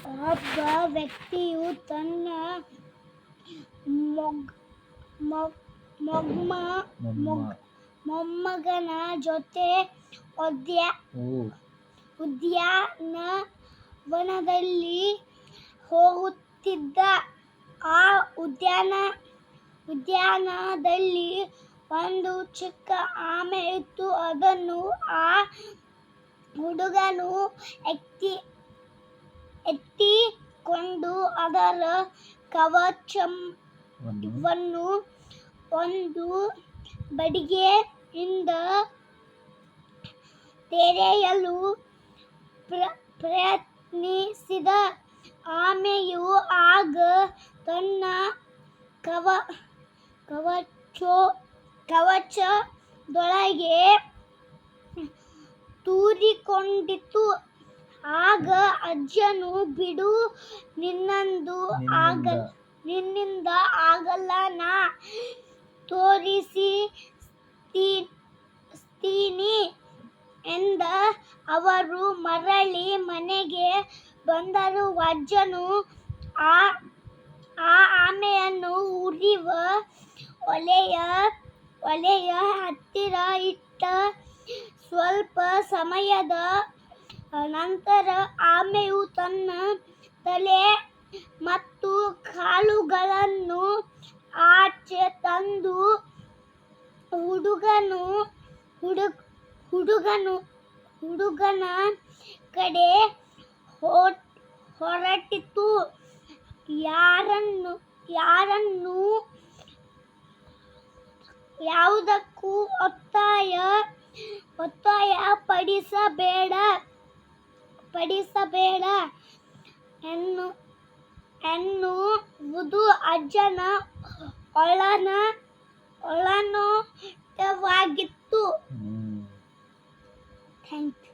ಒಬ್ಬ ವ್ಯಕ್ತಿಯು ತನ್ನ ಮೊಗ್- ಮೊಗ್- ಮೊಮ್ಮಗನ ಜೊತೆ ಉದ್ಯಾನವನದಲ್ಲಿ ಹೋಗುತ್ತಿದ್ದ. ಆ ಉದ್ಯಾನದಲ್ಲಿ ಒಂದು ಚಿಕ್ಕ ಆಮೆ ಇತ್ತು. ಅದನ್ನು ಆ ಹುಡುಗನು ಎತ್ತಿಕೊಂಡು ಅದರ ಕವಚವನ್ನು ಒಂದು ಬಡಿಗೆಯಿಂದ ತೆರೆಯಲು ಪ್ರಯತ್ನಿಸಿದ. ಆಮೆಯು ಆಗ ತನ್ನ ಕವಚದೊಳಗೆ ತೂರಿಕೊಂಡಿತು. ಆಗ ಅಜ್ಜನು, ಬಿಡು, ನಿನ್ನಿಂದ ಆಗಲ್ಲ, ನಾ ತೋರಿಸ್ತೀನಿ ಎಂದ. ಅವರು ಮರಳಿ ಮನೆಗೆ ಬಂದರು. ಅಜ್ಜನು ಆ ಆಮೆಯನ್ನು ಉರಿಯುವ ಒಲೆಯ ಹತ್ತಿರ ಇಟ್ಟ. ಸ್ವಲ್ಪ ಸಮಯದ ನಂತರ ಆಮೆಯು ತನ್ನ ತಲೆ ಮತ್ತು ಕಾಲುಗಳನ್ನು ಆಚೆ ತಂದು ಹುಡುಗನ ಕಡೆ ಹೊರಟಿತು. ಯಾವುದಕ್ಕೂ ಒತ್ತಾಯ ಪಡಿಸಬೇಡ ಎನ್ನುವುದು ಅಜ್ಜನ ಒಳನೋಟವಾಗಿತ್ತು. Thank you.